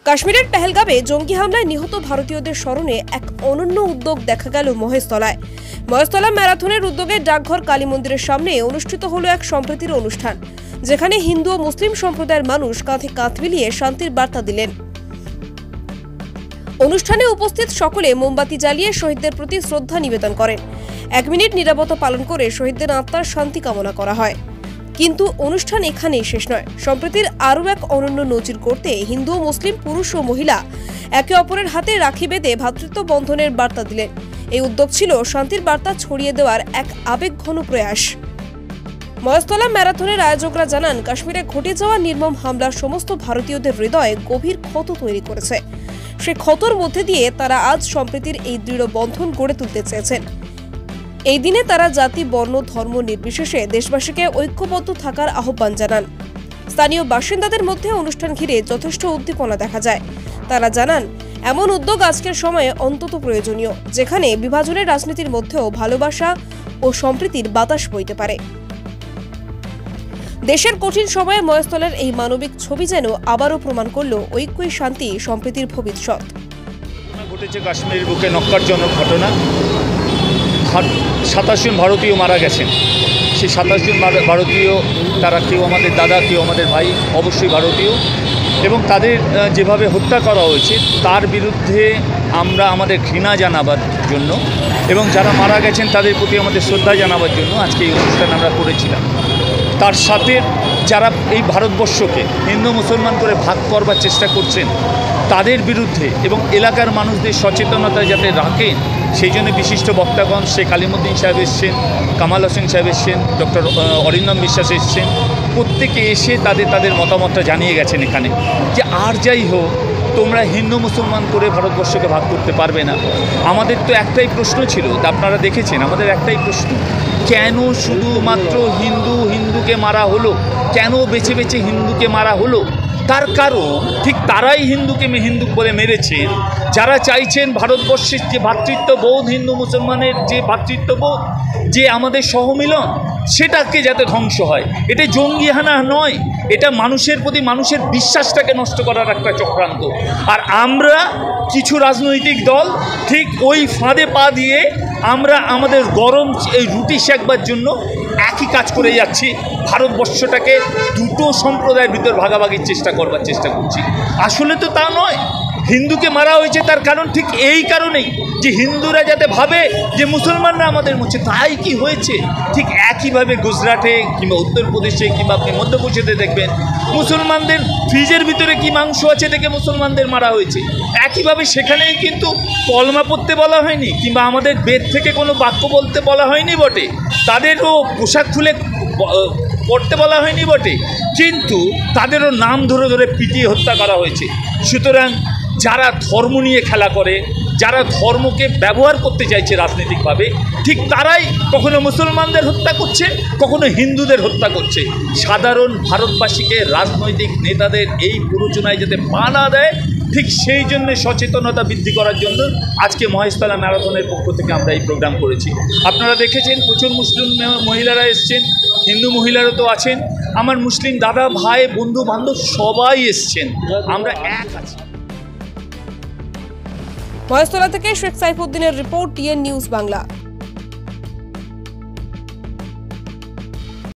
কাশ্মীরের পেহেলগামে জঙ্গি হামলায় নিহত ভারতীয়দের স্মরণে এক অনন্য উদ্যোগ দেখা গেল মহেশতলায়। মহেশতলা ম্যারাথনের উদ্যোগে ডাকঘর কালী মন্দিরের সামনে অনুষ্ঠিত হলো এক সম্প্রীতির অনুষ্ঠান, যেখানে হিন্দু ও মুসলিম সম্প্রদায়ের মানুষ কাঁধে কাঁধ মিলিয়ে শান্তির বার্তা দিলেন। অনুষ্ঠানে উপস্থিত সকলে মোমবাতি জ্বালিয়ে শহীদদের প্রতি শ্রদ্ধা নিবেদন করেন। 1 মিনিট নীরবতা পালন করে শহীদদের আত্মার শান্তি কামনা করা হয়। কিন্তু অনুষ্ঠান এখানেই শেষ নয়। সম্প্রীতির আরও এক অনন্য নজির করতে হিন্দু ও মুসলিম পুরুষ ও মহিলা একে অপরের হাতে রাখি বেঁধে ভ্রাতৃত্ব বন্ধনের বার্তা দিলেন। এই উদ্যোগ ছিল শান্তির বার্তা ছড়িয়ে দেওয়ার এক আবেগঘন প্রয়াস। মহেশতলা ম্যারাথনের আয়োজকরা জানান, কাশ্মীরে ঘটে যাওয়া নির্মম হামলার সমস্ত ভারতীয়দের হৃদয়ে গভীর ক্ষত তৈরি করেছে। সে ক্ষতর মধ্যে দিয়ে তারা আজ সম্প্রীতির এই দৃঢ় বন্ধন গড়ে তুলতে চেয়েছেন। এই দিনে তারা জাতি, বর্ণ, ধর্ম নির্বিশেষে দেশবাসীকে ঐক্যবদ্ধ থাকার আহ্বান জানান। স্থানীয় বাসিন্দাদের মধ্যে অনুষ্ঠান ঘিরে যথেষ্ট উদ্দীপনা দেখা যায়। তারা জানান, এমন উদ্যোগ আজকের সময়ে অন্তত প্রয়োজনীয়, যেখানে বিভাজনের রাজনীতির মধ্যেও ভালোবাসা ও সম্প্রীতির বাতাস বইতে পারে। দেশের কঠিন সময়ে মহেশতলার এই মানবিক ছবি যেন আবারও প্রমাণ করল ঐক্যই শান্তি, সম্প্রীতির ভবিষ্যৎ। ঘটেছে কাশ্মীরের বুকে নক্কারজনক ঘটনা। 27 জন ভারতীয় মারা গেছেন। সেই 27 জন ভারতীয়, তারা কেউ আমাদের দাদা, কেউ আমাদের ভাই, অবশ্যই ভারতীয়, এবং তাদের যেভাবে হত্যা করা হয়েছে তার বিরুদ্ধে আমরা আমাদের ঘৃণা জানাবার জন্য এবং যারা মারা গেছেন তাদের প্রতি আমাদের শ্রদ্ধা জানাবার জন্য আজকে এই অনুষ্ঠান আমরা করেছিলাম। তার সাথে যারা এই ভারতবর্ষকে হিন্দু মুসলমান করে ভাগ করবার চেষ্টা করছেন তাদের বিরুদ্ধে এবং এলাকার মানুষদের সচেতনতা যাতে রাখেন, সেই জন্য বিশিষ্ট বক্তাগণ শেখ আলিমুদ্দিন সাহেব এসছেন, কামাল হোসেন সাহেব এসছেন, ডক্টর অরিন্দম বিশ্বাস এসছেন। প্রত্যেকে এসে তাদের মতামতটা জানিয়ে গেছেন এখানে যে আর যাই হোক, তোমরা হিন্দু মুসলমান করে ভারতবর্ষকে ভাগ করতে পারবে না। আমাদের তো একটাই প্রশ্ন ছিল, আপনারা দেখেছেন, আমাদের একটাই প্রশ্ন, কেন শুধুমাত্র হিন্দুকে মারা হলো? কেন বেছে বেছে হিন্দুকে মারা হলো? তার কারণ ঠিক তারাই হিন্দুকে হিন্দু বলে মেরেছেন যারা চাইছেন ভারতবর্ষের যে ভ্রাতৃত্ববোধ, হিন্দু মুসলমানের যে ভ্রাতৃত্ববোধ, যে আমাদের সহমিলন, সেটাকে যাতে ধ্বংস হয়। এটা জঙ্গিহানা নয়, এটা মানুষের প্রতি মানুষের বিশ্বাসটাকে নষ্ট করার একটা চক্রান্ত। আর আমরা কিছু রাজনৈতিক দল ঠিক ওই ফাঁদে পা দিয়ে আমরা আমাদের গরম এই রুটি শেখবার জন্য একই কাজ করে যাচ্ছি। ভারতবর্ষটাকে দুটো সম্প্রদায়ের ভিতর ভাগাভাগির চেষ্টা করছি। আসলে তো তা নয়। হিন্দুকে মারা হয়েছে তার কারণ ঠিক এই কারণেই যে হিন্দুরা যাতে ভাবে যে মুসলমানরা আমাদের মধ্যে, তাই কি হয়েছে। ঠিক একইভাবে গুজরাটে কিংবা উত্তরপ্রদেশে কিংবা আপনি মধ্যপ্রদেশে দেখবেন মুসলমানদের ফ্রিজের ভিতরে কি মাংস আছে দেখে মুসলমানদের মারা হয়েছে। একইভাবে সেখানেই কিন্তু কলমা পড়তে বলা হয়নি কিংবা আমাদের বেদ থেকে কোনো বাক্য বলতে বলা হয়নি বটে, তাদেরও পোশাক খুলে পড়তে বলা হয়নি বটে, কিন্তু তাদেরও নাম ধরে ধরে পিটিয়ে হত্যা করা হয়েছে। সুতরাং যারা ধর্ম নিয়ে খেলা করে, যারা ধর্মকে ব্যবহার করতে চাইছে রাজনৈতিকভাবে, ঠিক তারাই কখনো মুসলমানদের হত্যা করছে, কখনো হিন্দুদের হত্যা করছে। সাধারণ ভারতবাসীকে রাজনৈতিক নেতাদের এই প্ররোচনায় যাতে পা না দেয়, ঠিক সেই জন্য সচেতনতা বৃদ্ধি করার জন্য আজকে মহেশতলা ম্যারাথনের পক্ষ থেকে আমরা এই প্রোগ্রাম করেছি। আপনারা দেখেছেন প্রচুর মুসলিম মহিলারা এসছেন, হিন্দু মহিলারা তো আছেন, আমার মুসলিম দাদা, ভাই, বন্ধু বান্ধব সবাই এসছেন, আমরা এক আছি। মহেশতলা থেকে শেখ সাইফুদ্দিনের রিপোর্ট, টিএন নিউজ বাংলা।